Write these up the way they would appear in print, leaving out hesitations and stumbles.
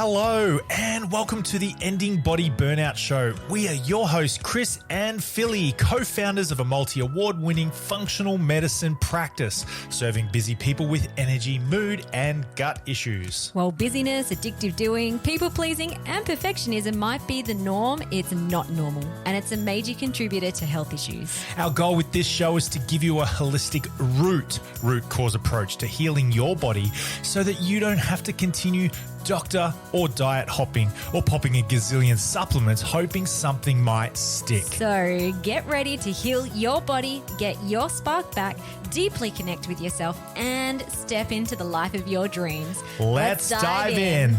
Hello and welcome to the Ending Body Burnout Show. We are your hosts, Chris and Philly, co-founders of a multi-award-winning functional medicine practice, serving busy people with energy, mood and gut issues. While busyness, addictive doing, people-pleasing and perfectionism might be the norm, it's not normal, and it's a major contributor to health issues. Our goal with this show is to give you a holistic root cause approach to healing your body so that you don't have to continue doctor or diet hopping or popping a gazillion supplements hoping something might stick. So get ready to heal your body, get your spark back, deeply connect with yourself and step into the life of your dreams. Let's dive in.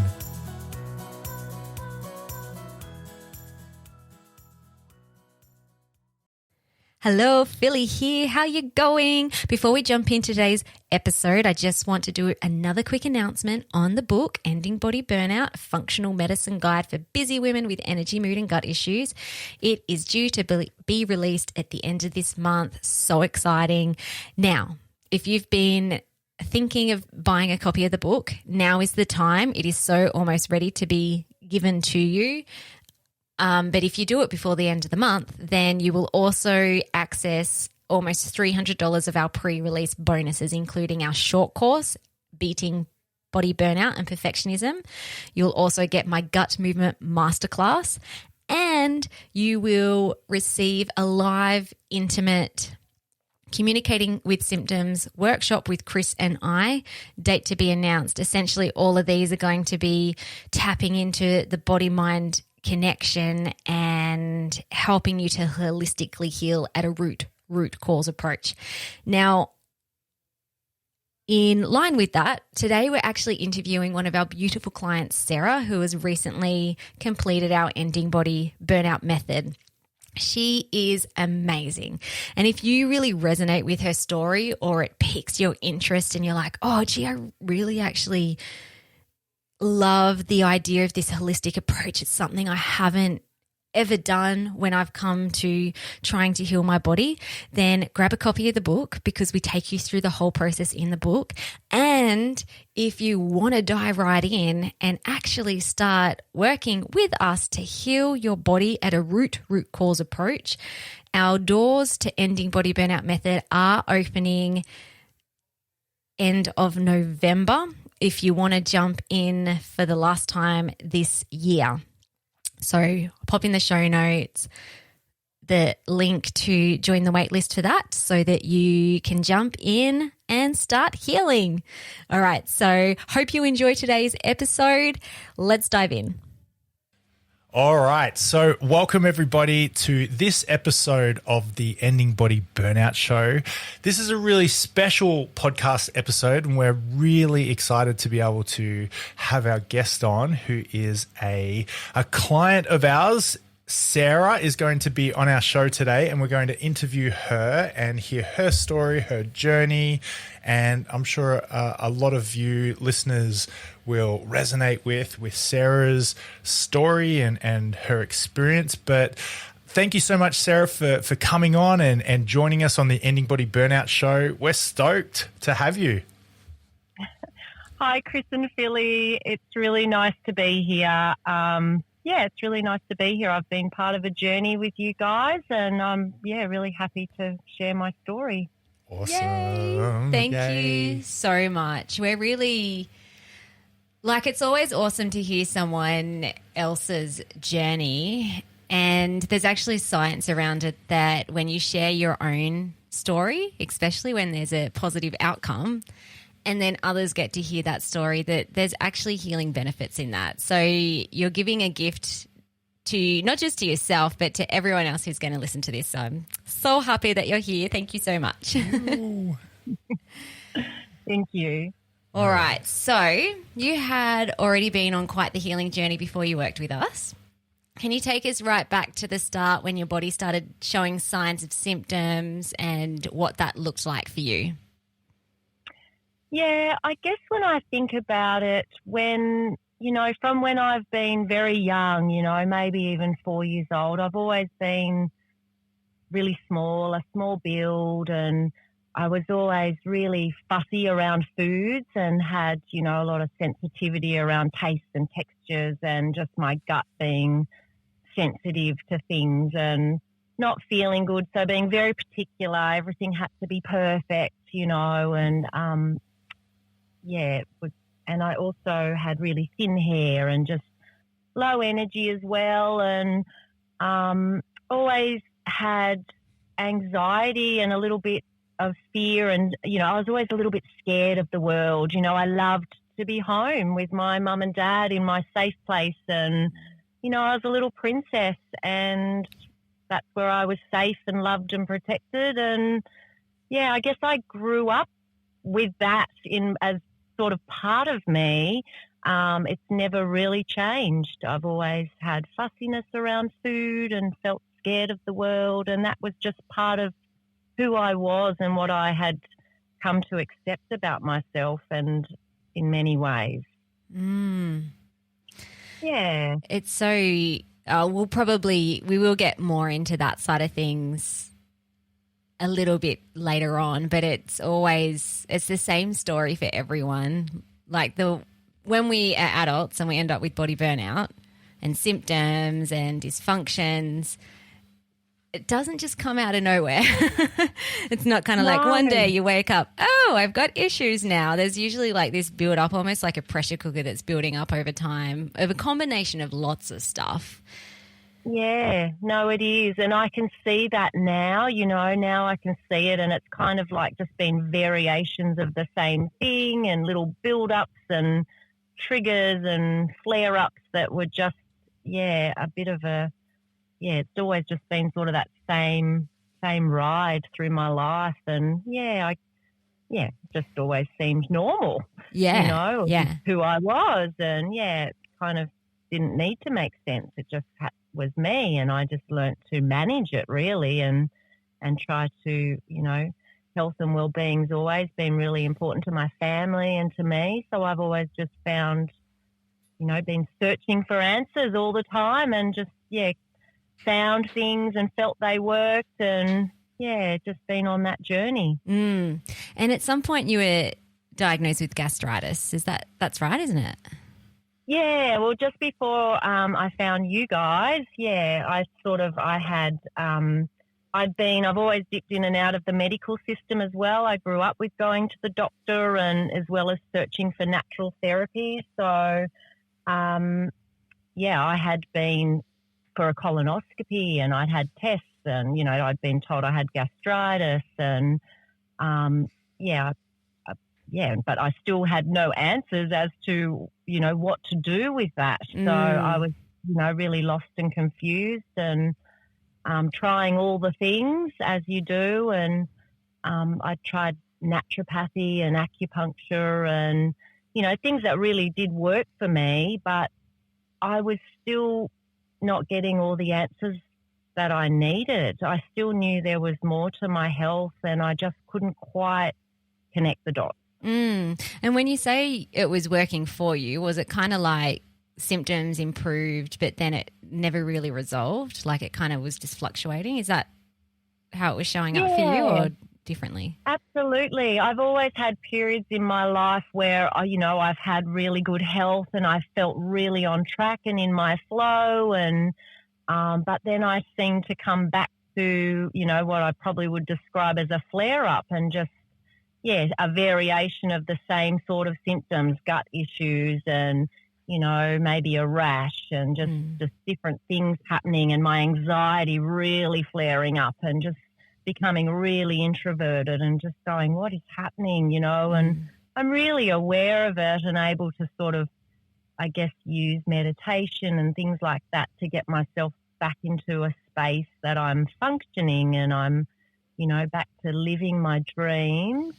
Hello, Philly here. How you going? Before we jump into today's episode, I just want to do another quick announcement on the book, Ending Body Burnout, a functional medicine guide for busy women with energy, mood and gut issues. It is due to be released at the end of this month. So exciting. Now, if you've been thinking of buying a copy of the book, now is the time. It is so almost ready to be given to you. But if you do it before the end of the month, then you will also access almost $300 of our pre-release bonuses, including our short course, Beating Body Burnout and Perfectionism. You'll also get my Gut Movement Masterclass, and you will receive a live, intimate Communicating with Symptoms workshop with Chris and I, date to be announced. Essentially, all of these are going to be tapping into the body-mind connection and helping you to holistically heal at a root cause approach. Now, in line with that, today we're actually interviewing one of our beautiful clients, Sarah, who has recently completed our Ending Body Burnout Method. She is amazing. And if you really resonate with her story or it piques your interest and you're like, oh, gee, I really actually love the idea of this holistic approach. It's something I haven't ever done when I've come to trying to heal my body, then grab a copy of the book because we take you through the whole process in the book. And if you want to dive right in and actually start working with us to heal your body at a root cause approach, our doors to Ending Body Burnout Method are opening end of November if you want to jump in for the last time this year. So I'll pop in the show notes the link to join the waitlist for that so that you can jump in and start healing. All right, so hope you enjoy today's episode. Let's dive in. All right, so welcome everybody to this episode of the Ending Body Burnout Show. This is a really special podcast episode and we're really excited to be able to have our guest on who is a client of ours. Sarah is going to be on our show today and we're going to interview her and hear her story, her journey, and I'm sure a lot of you listeners will resonate with Sarah's story and her experience. But thank you so much, Sarah, for coming on and joining us on the Ending Body Burnout Show. We're stoked to have you. Hi, Chris and Philly. It's really nice to be here. It's really nice to be here. I've been part of a journey with you guys and I'm, really happy to share my story. Awesome. Yay. Thank you so much. We're really, it's always awesome to hear someone else's journey, and there's actually science around it that when you share your own story, especially when there's a positive outcome, and then others get to hear that story, that there's actually healing benefits in that. So you're giving a gift to not just to yourself, but to everyone else who's going to listen to this. So I'm so happy that you're here. Thank you so much. Thank you. All right. So you had already been on quite the healing journey before you worked with us. Can you take us right back to the start when your body started showing signs of symptoms and what that looked like for you? Yeah, I guess when I think about it, from when I've been very young, maybe even 4 years old, I've always been really small, a small build, and I was always really fussy around foods and had, a lot of sensitivity around taste and textures, and just my gut being sensitive to things and not feeling good. So being very particular, everything had to be perfect, and it was. And I also had really thin hair and just low energy as well, and always had anxiety and a little bit of fear, and I was always a little bit scared of the world. I loved to be home with my mum and dad in my safe place, and I was a little princess, and that's where I was safe and loved and protected. And I guess I grew up with that as sort of part of me. It's never really changed. I've always had fussiness around food and felt scared of the world, and that was just part of who I was and what I had come to accept about myself, and in many ways. Yeah. It's so, we will get more into that side of things a little bit later on, but it's the same story for everyone. Like when we are adults and we end up with body burnout and symptoms and dysfunctions, it doesn't just come out of nowhere. It's not kind of like one day you wake up, oh, I've got issues now. There's usually like this build up, almost like a pressure cooker that's building up over time, of a combination of lots of stuff. Yeah, no, it is. And I can see that now, now I can see it, and it's kind of like just been variations of the same thing and little build-ups and triggers and flare-ups that were just, a bit of it's always just been sort of that same ride through my life. And, it just always seemed normal, who I was. And, it kind of didn't need to make sense. It just was me, and I just learnt to manage it really and try to, health and well-being's always been really important to my family and to me. So I've always just found, been searching for answers all the time, and just, found things and felt they worked, and, just been on that journey. And at some point you were diagnosed with gastritis. That's right, isn't it? Yeah, well, just before I found you guys, I've always dipped in and out of the medical system as well. I grew up with going to the doctor, and as well as searching for natural therapies. So, I had been for a colonoscopy, and I'd had tests, and, I'd been told I had gastritis, and, but I still had no answers as to, what to do with that. So I was, really lost and confused, and trying all the things as you do. And I tried naturopathy and acupuncture and, things that really did work for me, but I was still not getting all the answers that I needed. I still knew there was more to my health, and I just couldn't quite connect the dots. And when you say it was working for you, was it kind of like symptoms improved, but then it never really resolved? Like it kind of was just fluctuating? Is that how it was showing up for you, or differently? Absolutely. I've always had periods in my life where, I've had really good health, and I felt really on track and in my flow. And, but then I seem to come back to, what I probably would describe as a flare up, and just, a variation of the same sort of symptoms, gut issues, and, maybe a rash, and just different things happening, and my anxiety really flaring up, and just becoming really introverted, and just going, what is happening, and I'm really aware of it, and able to sort of, I guess, use meditation and things like that to get myself back into a space that I'm functioning, and I'm, back to living my dreams.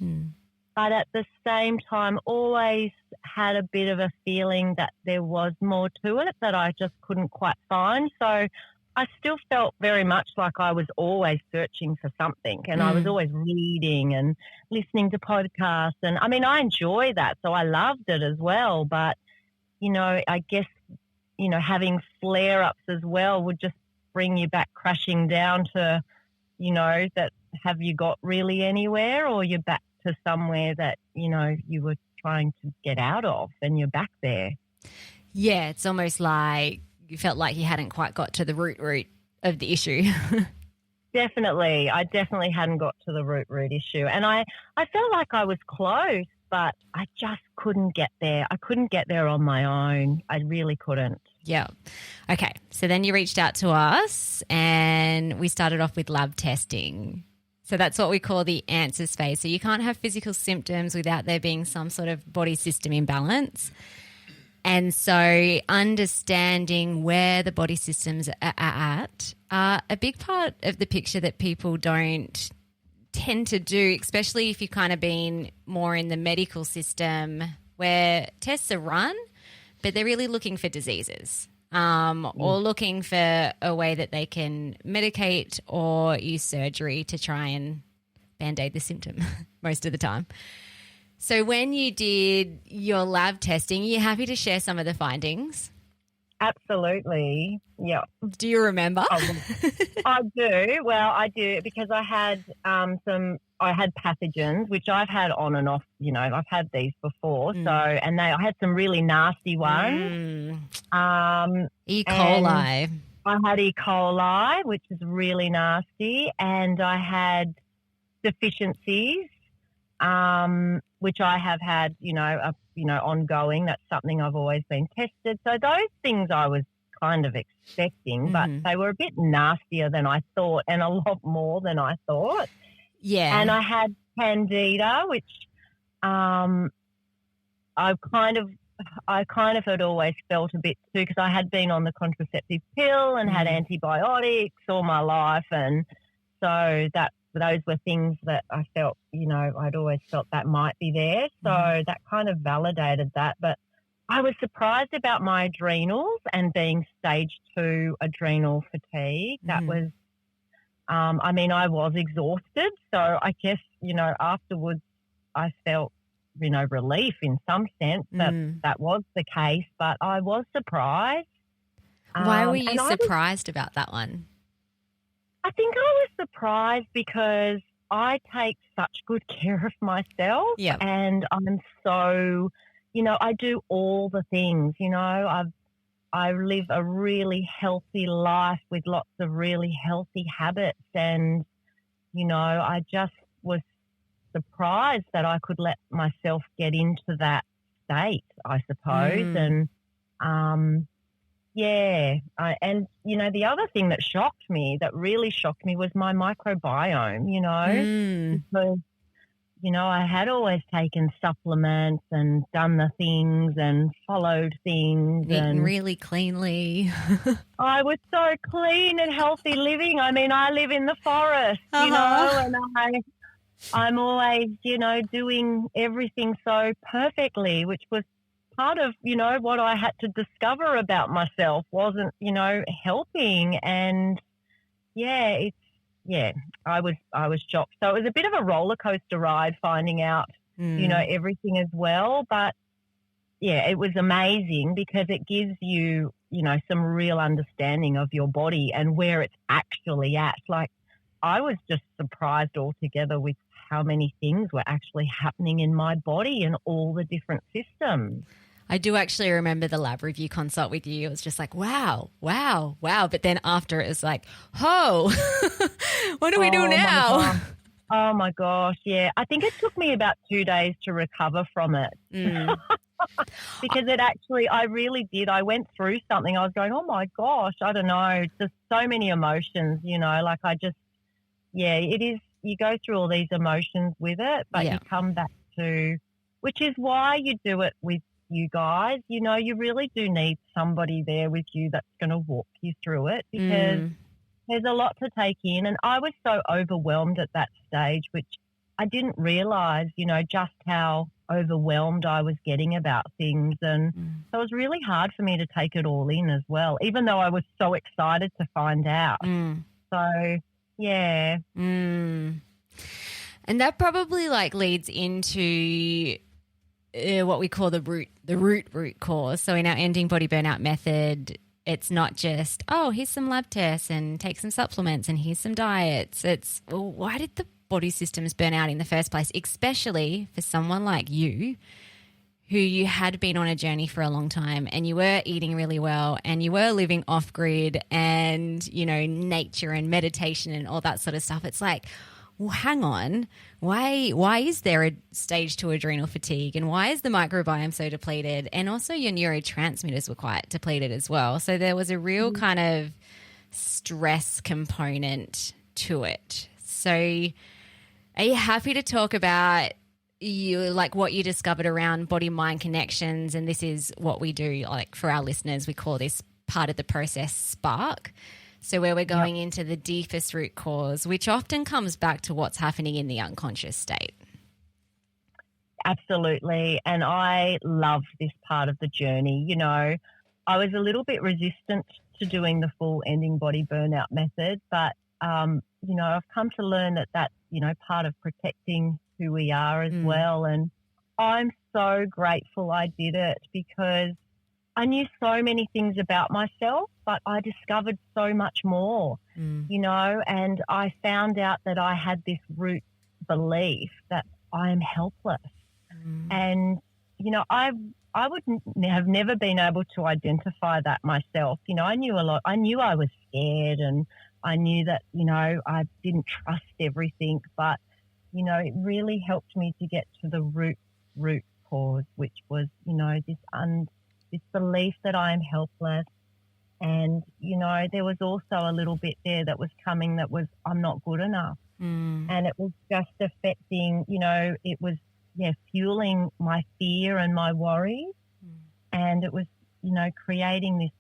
But at the same time, always had a bit of a feeling that there was more to it that I just couldn't quite find. So I still felt very much like I was always searching for something, and I was always reading and listening to podcasts. And I mean, I enjoy that, so I loved it as well. But, I guess, having flare-ups as well would just bring you back crashing down to, that have you got really anywhere, or you're back to somewhere that, you know, you were trying to get out of and you're back there? Yeah, it's almost like you felt like you hadn't quite got to the root of the issue. Definitely. I definitely hadn't got to the root issue. And I felt like I was close, but I just couldn't get there. I couldn't get there on my own. I really couldn't. Yeah. Okay. So then you reached out to us and we started off with lab testing. So that's what we call the answers phase. So you can't have physical symptoms without there being some sort of body system imbalance. And so understanding where the body systems are at are a big part of the picture that people don't tend to do, especially if you've kind of been more in the medical system where tests are run, but they're really looking for diseases or looking for a way that they can medicate or use surgery to try and band-aid the symptom most of the time. So when you did your lab testing, are you happy to share some of the findings? Absolutely. Yeah. Do you remember? I do. Well, I do because I had I had pathogens, which I've had on and off, you know, I've had these before. So, and I had some really nasty ones. E. coli. I had E. coli, which is really nasty. And I had deficiencies, which I have had, ongoing. That's something I've always been tested. So those things I was kind of expecting, but they were a bit nastier than I thought and a lot more than I thought. Yeah. And I had candida, which I kind of had always felt a bit too, because I had been on the contraceptive pill and had antibiotics all my life. And so those were things that I felt, I'd always felt that might be there. So that kind of validated that. But I was surprised about my adrenals and being stage 2 adrenal fatigue. That was, I was exhausted. So I guess, afterwards I felt, relief in some sense that that was the case. But I was surprised. Why were you surprised about that one? I think I was surprised because I take such good care of myself. Yep. And I'm so, I do all the things, I live a really healthy life with lots of really healthy habits. And, I just was surprised that I could let myself get into that state, I suppose. And, the other thing that really shocked me was my microbiome, because, I had always taken supplements and done the things and followed things. Eaten really cleanly. I was so clean and healthy living. I mean, I live in the forest, and I'm always, doing everything so perfectly, which was part of, what I had to discover about myself wasn't, helping. And I was shocked. So it was a bit of a roller coaster ride finding out, everything as well. But it was amazing because it gives you, some real understanding of your body and where it's actually at. Like, I was just surprised altogether with how many things were actually happening in my body and all the different systems. I do actually remember the lab review consult with you. It was just like, wow. But then after it was like, what do we do now? Oh, my gosh, yeah. I think it took me about 2 days to recover from it. Because it actually, I really did. I went through something. I was going, oh, my gosh, I don't know. Just so many emotions, like I just, it is. You go through all these emotions with it, but you come back to, which is why you do it with you guys. You really do need somebody there with you that's going to walk you through it, because there's a lot to take in. And I was so overwhelmed at that stage, which I didn't realise, just how overwhelmed I was getting about things. And so it was really hard for me to take it all in as well, even though I was so excited to find out. So, yeah. And that probably leads into what we call the root cause. So in our Ending Body Burnout Method, it's not just, oh, here's some lab tests and take some supplements and here's some diets. It's, well, why did the body systems burn out in the first place, especially for someone like you who you had been on a journey for a long time and you were eating really well and you were living off grid and, you know, nature and meditation and all that sort of stuff. It's like, well, hang on, why is there a stage 2 adrenal fatigue and why is the microbiome so depleted? And also your neurotransmitters were quite depleted as well. So there was a real kind of stress component to it. So are you happy to talk about what you discovered around body-mind connections? And this is what we do, like for our listeners, we call this part of the process Spark. So where we're going into the deepest root cause, which often comes back to what's happening in the unconscious state. Absolutely. And I love this part of the journey. You know, I was a little bit resistant to doing the full ending body burnout method, but, you know, I've come to learn that that's, you know, part of protecting who we are as well. And I'm so grateful I did it because I knew so many things about myself, but I discovered so much more, you know, and I found out that I had this root belief that I am helpless. And, you know, I would have never been able to identify that myself. You know, I knew a lot. I knew I was scared and I knew that, you know, I didn't trust everything, but, you know, it really helped me to get to the root cause, which was, you know, this belief that I am helpless. And, you know, there was also a little bit there that was coming that was, I'm not good enough. And it was just affecting, you know, it was, fueling my fear and my worries. And it was, you know, creating this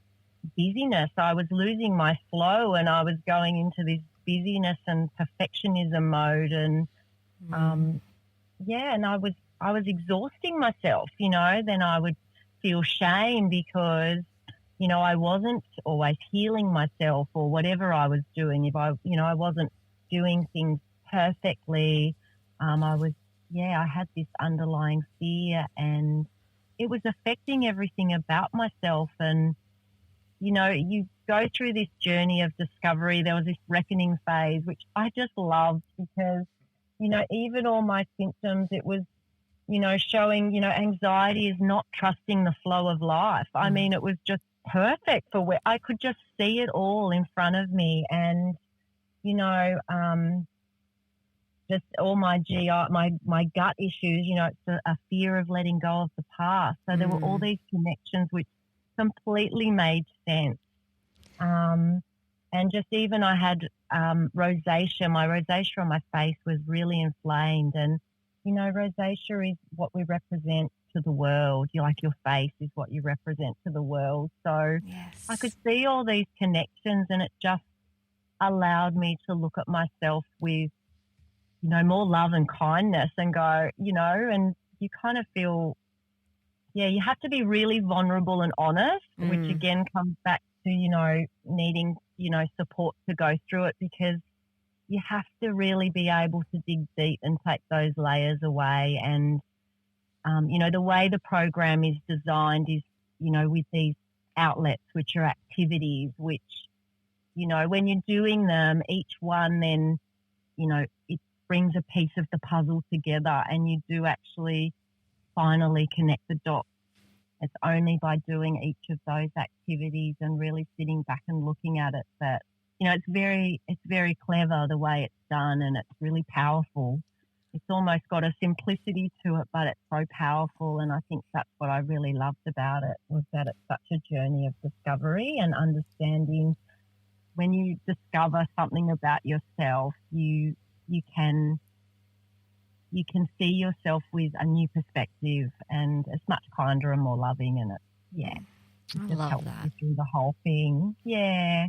busyness. I was losing my flow and I was going into this busyness and perfectionism mode. And, and I was exhausting myself, you know. Then I would feel shame because, you know, I wasn't always healing myself or whatever I was doing. If I wasn't doing things perfectly, I had this underlying fear and it was affecting everything about myself. And, you know, you go through this journey of discovery. There was this reckoning phase, which I just loved because, you know, even all my symptoms, it was, you know, showing, you know, anxiety is not trusting the flow of life. I mean, it was just perfect for where I could just see it all in front of me. And, you know, just all my GI, my gut issues, you know, it's a fear of letting go of the past. So there were all these connections which completely made sense. And just even I had rosacea. My rosacea on my face was really inflamed. And, you know, rosacea is what we represent to the world. Like your face is what you represent to the world. So yes. I could see all these connections and it just allowed me to look at myself with, you know, more love and kindness and go, you know, and you kind of feel, you have to be really vulnerable and honest, which again comes back to, you know, needing, you know, support to go through it because you have to really be able to dig deep and take those layers away. And, you know, the way the program is designed is, you know, with these outlets, which are activities, which, you know, when you're doing them, each one then, you know, it brings a piece of the puzzle together and you do actually finally connect the dots. It's only by doing each of those activities and really sitting back and looking at it that, you know, it's very clever the way it's done and it's really powerful. It's almost got a simplicity to it, but it's so powerful. And I think that's what I really loved about it was that it's such a journey of discovery and understanding. When you discover something about yourself, you can see yourself with a new perspective and it's much kinder and more loving. And it I just love helps that. you through the whole thing. Yeah.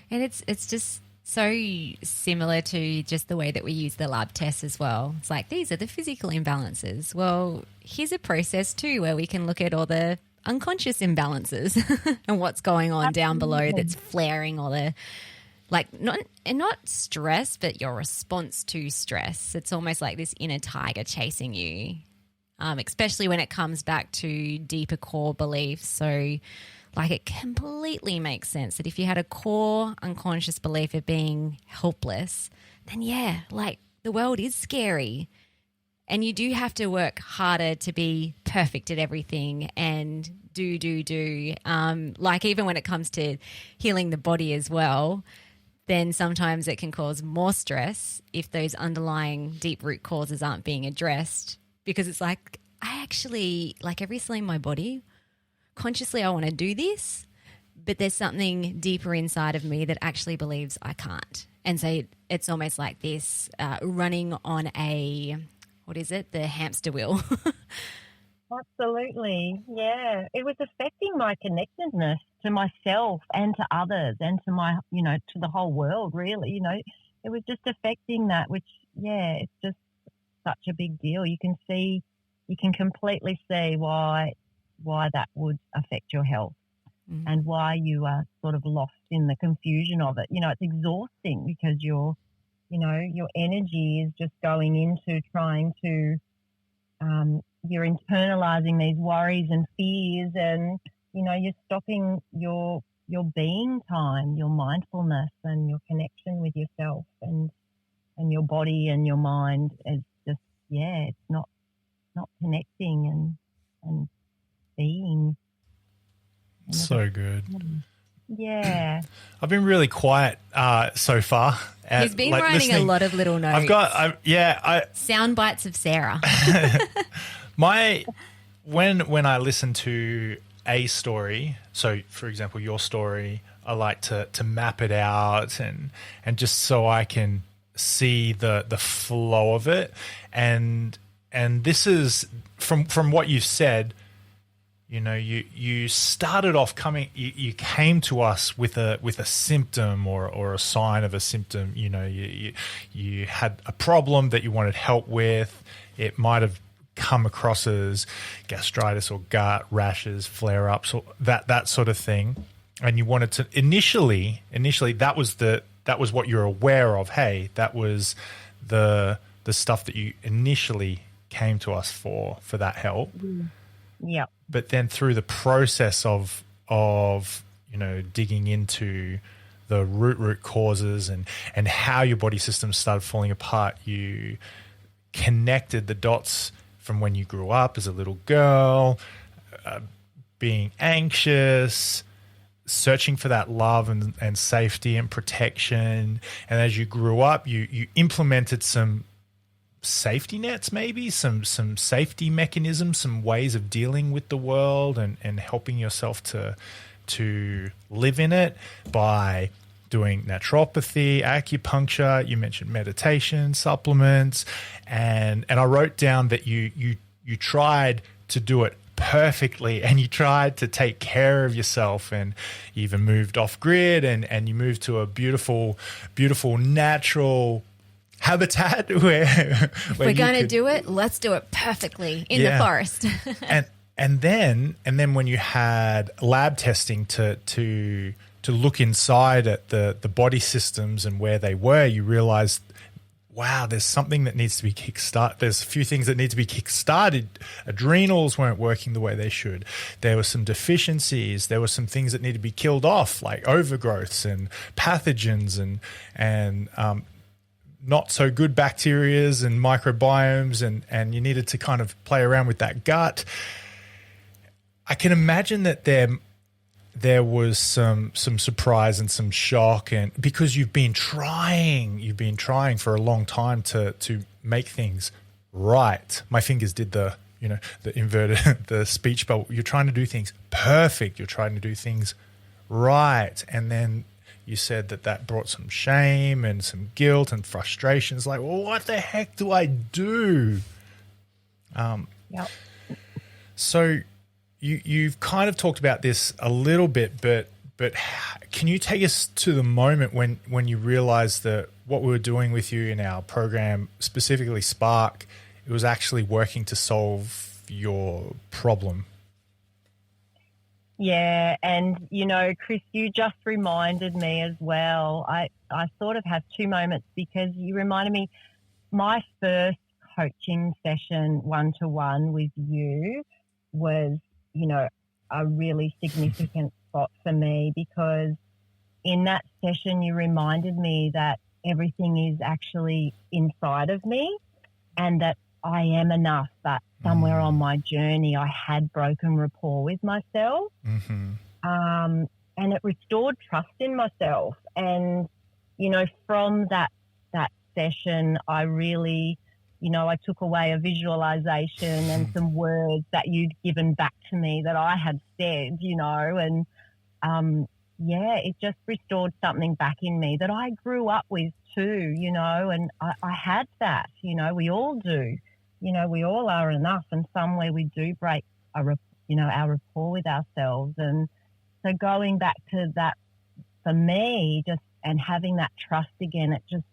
And it's just so similar to just the way that we use the lab tests as well. It's like, these are the physical imbalances. Well, here's a process too where we can look at all the unconscious imbalances and what's going on down below that's flaring or the not stress, but your response to stress. It's almost like this inner tiger chasing you, especially when it comes back to deeper core beliefs. So Like, it completely makes sense that if you had a core unconscious belief of being helpless, then yeah, like the world is scary. And you do have to work harder to be perfect at everything and do. Like, even when it comes to healing the body as well, then sometimes it can cause more stress if those underlying deep root causes aren't being addressed. Because it's like, I actually, like every cell in my body, consciously I want to do this, but there's something deeper inside of me that actually believes I can't. And so it's almost like this running on a... what is it? The hamster wheel. Absolutely. Yeah. It was affecting my connectedness to myself and to others and to my, to the whole world, really. It was just affecting that, which, yeah, it's just such a big deal. You can completely see why that would affect your health and why you are sort of lost in the confusion of it. It's exhausting because your energy is just going into trying to, you're internalizing these worries and fears, and, you're stopping your being time, your mindfulness and your connection with yourself and your body and your mind is just, it's not connecting and being. So good. Yeah. I've been really quiet so far. He's been writing listening. a lot of little notes. Sound bites of Sarah. When I listen to a story, so for example your story, I like to map it out and just so I can see the flow of it, and this is from what you said. You started off you came to us with a symptom or a sign of a symptom. You had a problem that you wanted help with. It might have come across as gastritis or gut rashes, flare-ups, or that sort of thing. And you wanted to initially that was what you're aware of. Hey, that was the stuff that you initially came to us for that help. Yeah. But then through the process of digging into the root causes and how your body system started falling apart, you connected the dots from when you grew up as a little girl, being anxious, searching for that love and safety and protection. And as you grew up, you implemented some safety nets, maybe some safety mechanisms, some ways of dealing with the world and helping yourself to live in it by doing naturopathy, acupuncture. You mentioned meditation, supplements, and I wrote down that you tried to do it perfectly and you tried to take care of yourself, and you even moved off grid and you moved to a beautiful natural habitat where if we're going to do it, let's do it perfectly in the forest. and then when you had lab testing to look inside at the body systems and where they were, you realized, wow, there's something that needs to be kickstarted. There's a few things that need to be kickstarted. Adrenals weren't working the way they should. There were some deficiencies. There were some things that needed to be killed off, like overgrowths and pathogens and not so good bacterias and microbiomes, and you needed to kind of play around with that gut. I can imagine that there was some surprise and some shock, and because you've been trying for a long time to make things right. My fingers did the inverted the speech bubble. You're trying to do things perfect. You're trying to do things right, and then you said that brought some shame and some guilt and frustrations. Like, well, what the heck do I do? Yep. So you've kind of talked about this a little bit, but can you take us to the moment when you realized that what we were doing with you in our program, specifically Spark, it was actually working to solve your problem? Yeah, and, Chris, you just reminded me as well. I sort of have two moments because you reminded me my first coaching session one-to-one with you was, a really significant spot for me, because in that session you reminded me that everything is actually inside of me and that I am enough, but somewhere on my journey I had broken rapport with myself. And it restored trust in myself. And, you know, from that session, I really, you know, I took away a visualization and some words that you'd given back to me that I had said, you know, and, it just restored something back in me that I grew up with too, you know, and I had that, you know, we all do, you know, we all are enough, and somewhere we do break our rapport with ourselves. And so going back to that, for me, just and having that trust again, it just,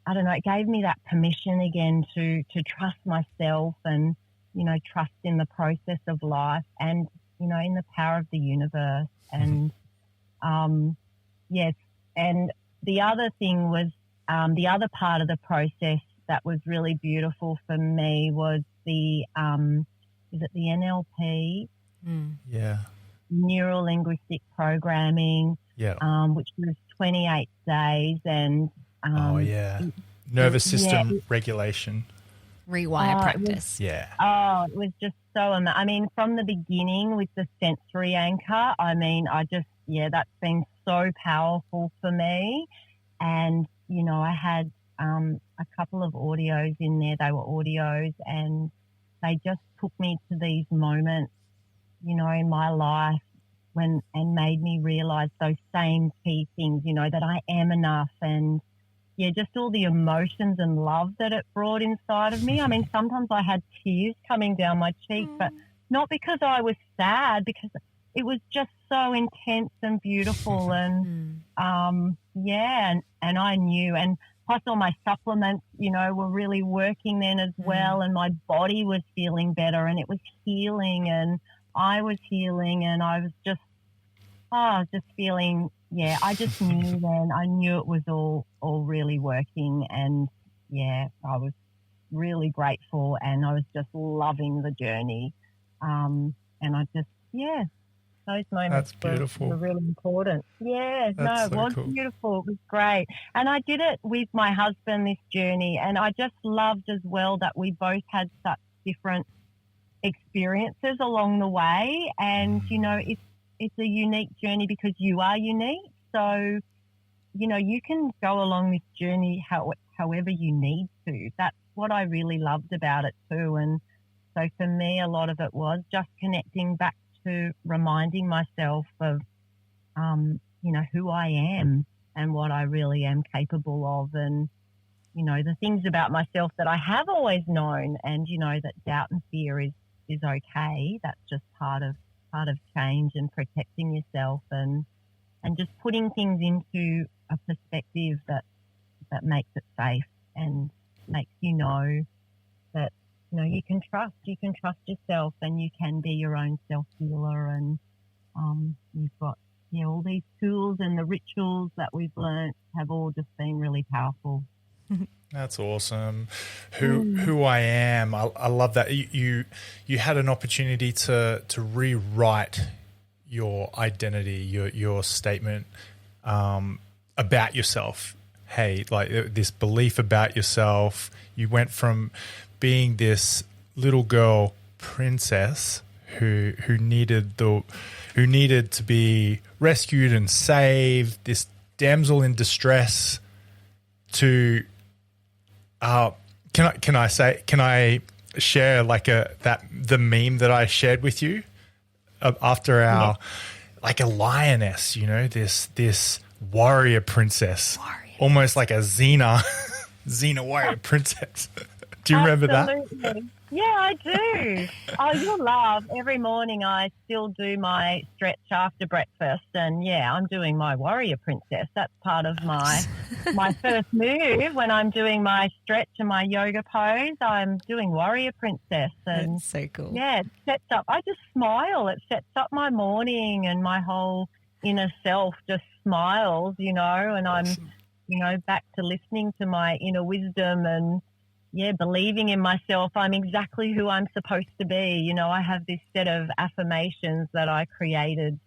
I don't know, it gave me that permission again to trust myself and, you know, trust in the process of life and, you know, in the power of the universe. And, yes. And the other thing was, the other part of the process that was really beautiful for me was the, is it the NLP? Yeah. Neuro linguistic programming, which was 28 days, and nervous system regulation, rewire practice. It was just so I mean, from the beginning with the sensory anchor, I mean, I just that's been so powerful for me. And you know, I had a couple of audios in there. They were audios, and they just took me to these moments, you know, in my life and made me realize those same key things, you know, that I am enough, and just all the emotions and love that it brought inside of me. I mean, sometimes I had tears coming down my cheek, but not because I was sad, because it was just so intense and beautiful. And and I knew, and plus all my supplements, you know, were really working then as well, and my body was feeling better, and it was healing, and I was healing, and I was just feeling, I just knew then. I knew it was all really working, and I was really grateful, and I was just loving the journey. And I just, those moments were really important. It was cool. Beautiful. It was great. And I did it with my husband, this journey, and I just loved as well that we both had such different experiences along the way. And, you know, it's a unique journey because you are unique. So, you know, you can go along this journey however you need to. That's what I really loved about it too. And so for me, a lot of it was just connecting back to reminding myself of, you know, who I am and what I really am capable of, and, you know, the things about myself that I have always known, and, you know, that doubt and fear is okay. That's just part of change and protecting yourself, and just putting things into a perspective that makes it safe and makes you know that, you know, you can trust yourself, and you can be your own self-healer. And you've got, you know, all these tools and the rituals that we've learnt have all just been really powerful. That's awesome. Who I am. I love that you had an opportunity to rewrite your identity, your statement about yourself. Hey, like this belief about yourself. You went from being this little girl princess who needed to be rescued and saved, this damsel in distress, to can I share like the meme that I shared with you after our like a lioness, you know, this warrior princess, almost like a Xena warrior princess. Do you remember that? Yeah, I do. Oh, you'll laugh. Every morning I still do my stretch after breakfast, and I'm doing my warrior princess. That's part of my first move when I'm doing my stretch and my yoga pose. I'm doing warrior princess, and that's so cool. Yeah, it sets up. I just smile. It sets up my morning, and my whole inner self just smiles, you know. And I'm, you know, back to listening to my inner wisdom and. Believing in myself. I'm exactly who I'm supposed to be. You know, I have this set of affirmations that I created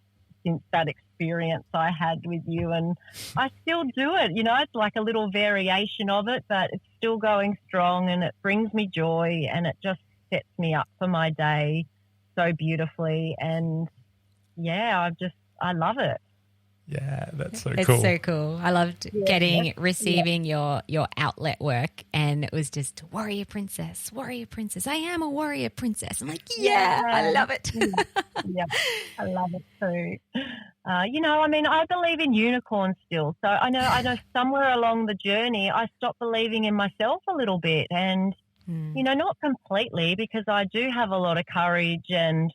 since that experience I had with you, and I still do it. It's like a little variation of it, but it's still going strong, and it brings me joy, and it just sets me up for my day so beautifully. And yeah, I love it. Yeah, that's so It's cool. so cool. I loved receiving your outlet work, and it was just warrior princess. I am a warrior princess. I'm like, I love it. Yeah, I love it too. I believe in unicorns still. So I know somewhere along the journey, I stopped believing in myself a little bit, and not completely, because I do have a lot of courage, and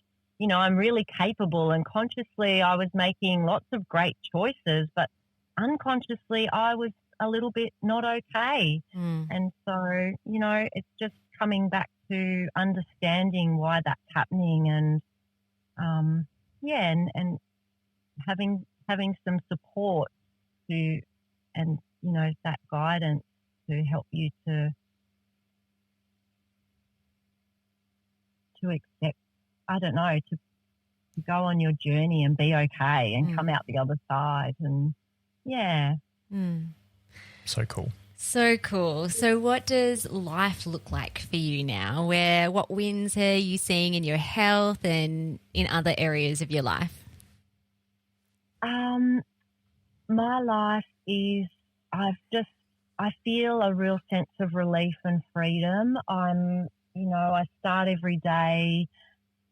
I'm really capable, and consciously I was making lots of great choices, but unconsciously I was a little bit not okay. And so, it's just coming back to understanding why that's happening, and and having some support and that guidance to help you to accept, I don't know, to go on your journey and be okay and come out the other side. And So cool. So cool. So what does life look like for you now? What wins are you seeing in your health and in other areas of your life? My life is, I feel a real sense of relief and freedom. I start every day.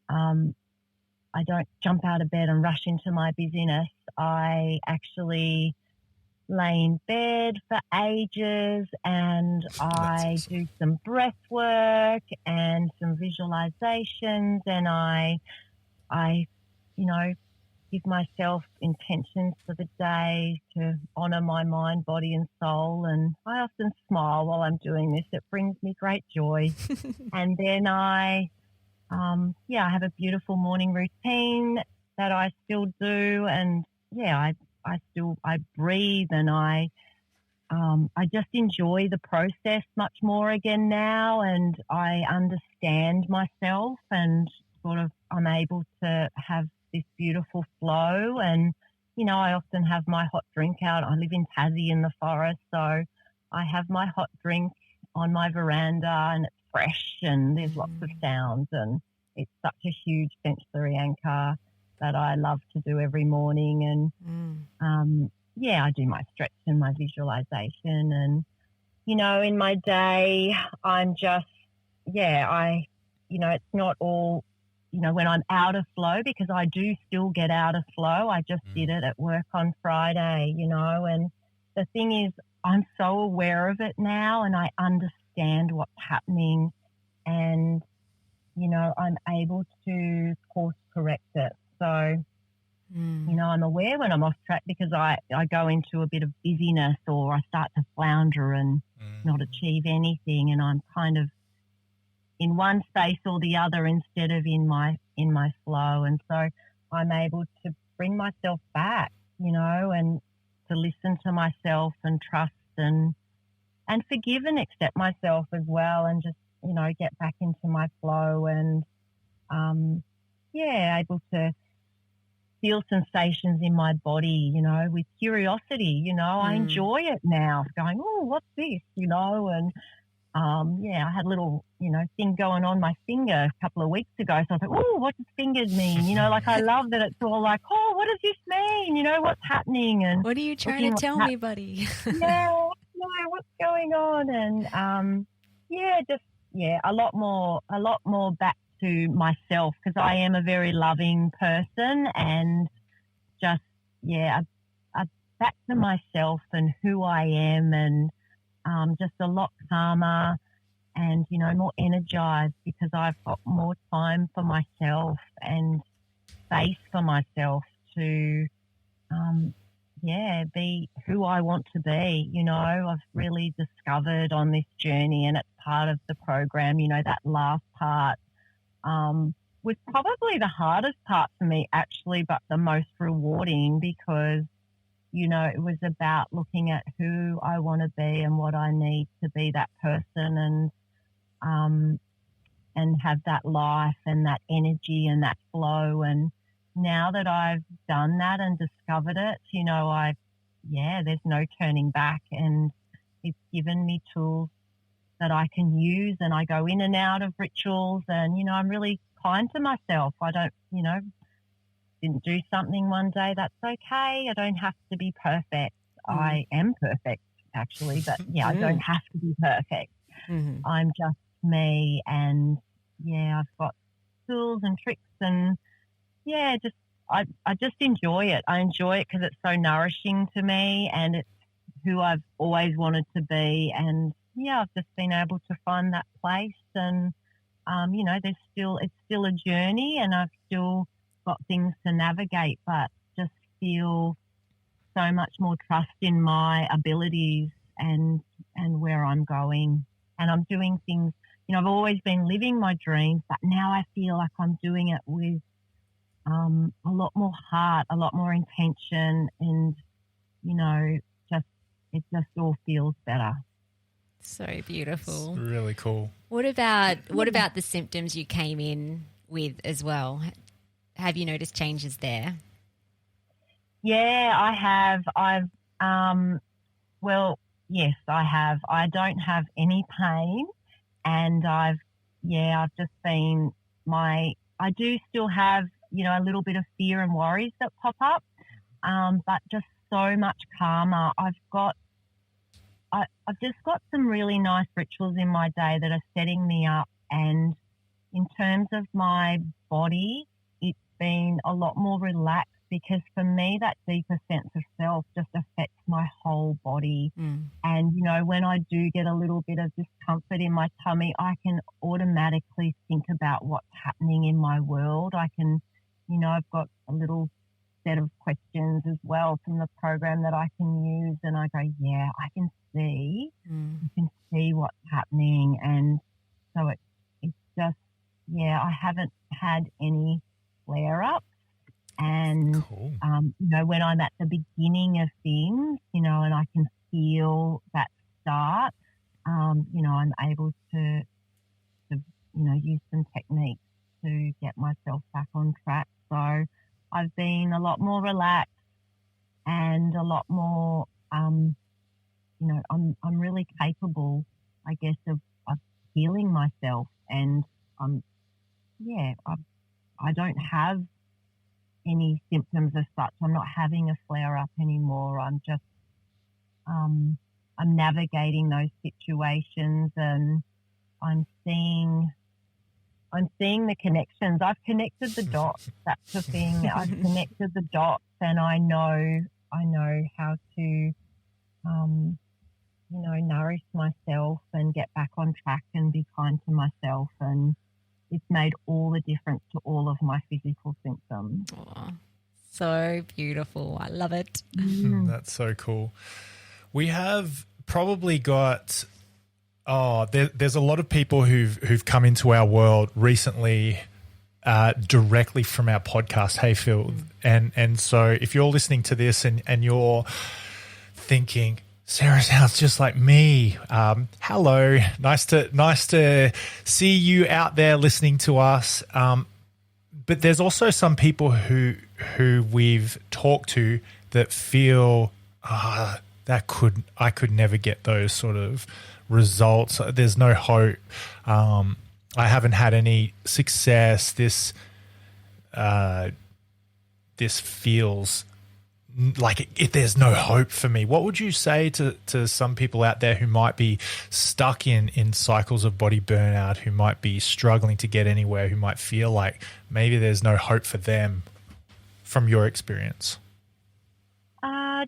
I don't jump out of bed and rush into my busyness. I actually lay in bed for ages, and I awesome. do some breath work and some visualizations, and I give myself intentions for the day to honor my mind, body and soul. And I often smile while I'm doing this. It brings me great joy. And then I have a beautiful morning routine that I still do. And I breathe, and I just enjoy the process much more again now. And I understand myself, and sort of I'm able to have this beautiful flow. And, I often have my hot drink out. I live in Tassie in the forest, so I have my hot drink on my veranda, and it's fresh, and there's lots of sounds, and it's such a huge sensory anchor that I love to do every morning. And, I do my stretch and my visualization. And, in my day, I'm just, it's not all, when I'm out of flow, because I do still get out of flow. I just did it at work on Friday, and the thing is, I'm so aware of it now, and I understand what's happening, and, I'm able to course correct it. So, I'm aware when I'm off track, because I go into a bit of busyness, or I start to flounder and not achieve anything, and I'm kind of in one space or the other instead of in my flow. And so I'm able to bring myself back, and to listen to myself and trust and forgive and accept myself as well, and just, get back into my flow, and able to feel sensations in my body, with curiosity. I enjoy it now, going, oh, what's this, and I had a little, thing going on my finger a couple of weeks ago. So I thought, oh, what does fingers mean? I love that it's all like, oh, what does this mean? What's happening? And what are you trying to tell me, buddy? What's going on? And a lot more back to myself, because I am a very loving person, and just, back to myself and who I am, and just a lot calmer and, more energized, because I've got more time for myself and space for myself to, be who I want to be. I've really discovered on this journey, and it's part of the program, that last part was probably the hardest part for me, actually, but the most rewarding, because it was about looking at who I want to be and what I need to be that person, and have that life and that energy and that flow, and now that I've done that and discovered it, there's no turning back, and it's given me tools that I can use, and I go in and out of rituals, and, I'm really kind to myself. I don't, didn't do something one day, that's okay. I don't have to be perfect. I am perfect, actually, but I don't have to be perfect. I'm just me, and I've got tools and tricks, and I just enjoy it. I enjoy it because it's so nourishing to me, and it's who I've always wanted to be, and I've just been able to find that place, and it's still a journey, and I've still got things to navigate, but just feel so much more trust in my abilities and where I'm going. And I'm doing things, I've always been living my dreams, but now I feel like I'm doing it with a lot more heart, a lot more intention, and, it just all feels better. So beautiful. It's really cool. What about the symptoms you came in with as well? Have you noticed changes there? Yeah, I have. Yes, I have. I don't have any pain, and I've just been I do still have, a little bit of fear and worries that pop up, but just so much calmer. I've just got some really nice rituals in my day that are setting me up, and in terms of my body, it's been a lot more relaxed, because for me that deeper sense of self just affects my whole body. And, when I do get a little bit of discomfort in my tummy, I can automatically think about what's happening in my world. I can, I've got a little set of questions as well from the program that I can use, and I go, I can see, what's happening. And so it's just, I haven't had any flare-ups. And, cool. When I'm at the beginning of things, and I can feel that start, I'm able to use some techniques to get myself back on track. So I've been a lot more relaxed and a lot more, I'm really capable, I guess, of healing myself. And I don't have any symptoms as such. I'm not having a flare up anymore. I'm just, I'm navigating those situations, and I'm seeing the connections. I've connected the dots. That's the thing. I've connected the dots, and I know how to, nourish myself and get back on track and be kind to myself. And it's made all the difference to all of my physical symptoms. Oh, so beautiful. I love it. That's so cool. We have probably got there's a lot of people who've come into our world recently directly from our podcast, Hey Phil. And so if you're listening to this and you're thinking, Sarah sounds just like me. Hello, nice to see you out there listening to us. But there's also some people who we've talked to that feel I could never get those sort of results. There's no hope. I haven't had any success. This feels like if there's no hope for me. What would you say to some people out there who might be stuck in cycles of body burnout, who might be struggling to get anywhere, who might feel like maybe there's no hope for them from your experience? I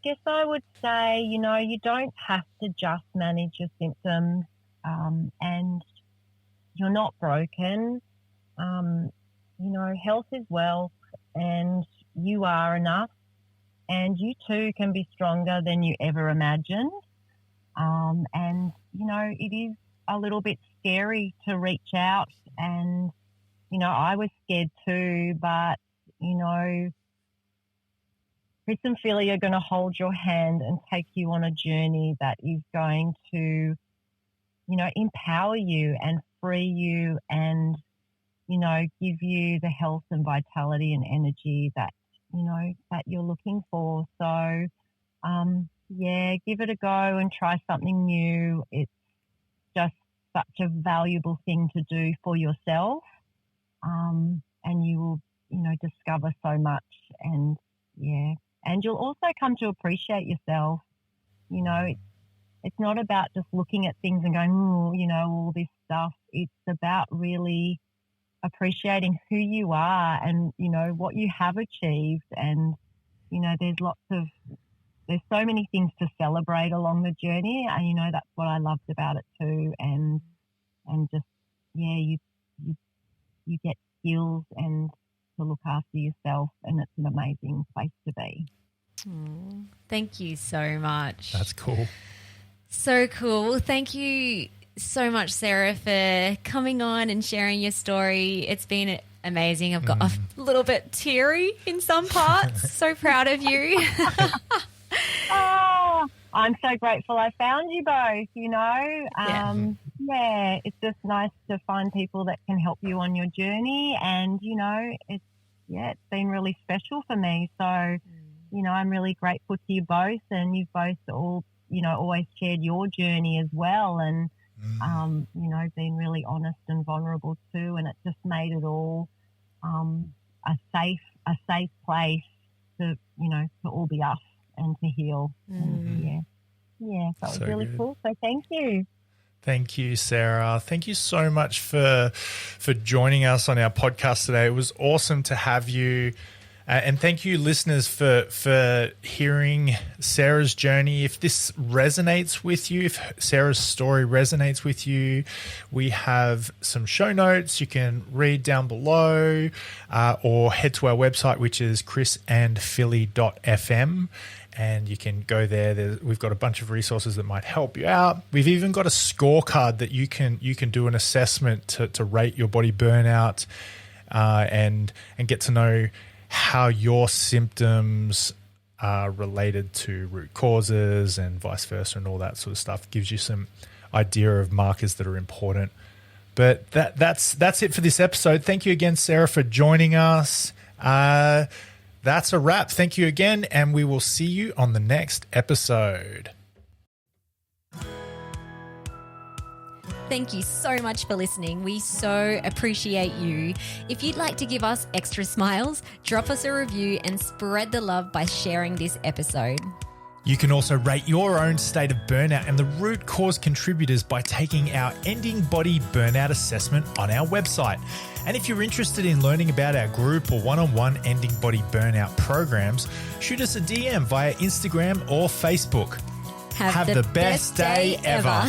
guess I would say, you don't have to just manage your symptoms, and you're not broken. Health is wealth, and you are enough, and you too can be stronger than you ever imagined. And, it is a little bit scary to reach out, and, I was scared too, but, Chris and Philly are going to hold your hand and take you on a journey that is going to, empower you and free you and give you the health and vitality and energy that, that you're looking for. So, give it a go and try something new. It's just such a valuable thing to do for yourself. And you will, discover so much. And you'll also come to appreciate yourself. It's not about just looking at things and going, all this stuff. It's about really appreciating who you are and, what you have achieved. And, there's so many things to celebrate along the journey. And, that's what I loved about it too. And just, you get skills and to look after yourself, and it's an amazing place to be. Thank you so much. That's cool. So cool. Thank you so much, Sarah, for coming on and sharing your story. It's been amazing. I've got a little bit teary in some parts. So proud of you. I'm so grateful I found you both, it's just nice to find people that can help you on your journey. And, it's been really special for me. So, I'm really grateful to you both, and you've both all, always shared your journey as well. And, been really honest and vulnerable too. And it just made it all a safe place to, to all be us and to heal. And, that was really cool. So thank you. Thank you, Sarah. Thank you so much for joining us on our podcast today. It was awesome to have you. And thank you, listeners, for hearing Sarah's journey. If this resonates with you, if Sarah's story resonates with you, we have some show notes you can read down below, or head to our website, which is chrisandphilly.fm. And you can go there. We've got a bunch of resources that might help you out. We've even got a scorecard that you can do an assessment to rate your body burnout, and get to know how your symptoms are related to root causes and vice versa, and all that sort of stuff. Gives you some idea of markers that are important. But that's it for this episode. Thank you again, Sarah, for joining us. That's a wrap. Thank you again, and we will see you on the next episode. Thank you so much for listening. We so appreciate you. If you'd like to give us extra smiles, drop us a review and spread the love by sharing this episode. You can also rate your own state of burnout and the root cause contributors by taking our Ending Body Burnout Assessment on our website. And if you're interested in learning about our group or one-on-one Ending Body Burnout programs, shoot us a DM via Instagram or Facebook. Have the best day ever.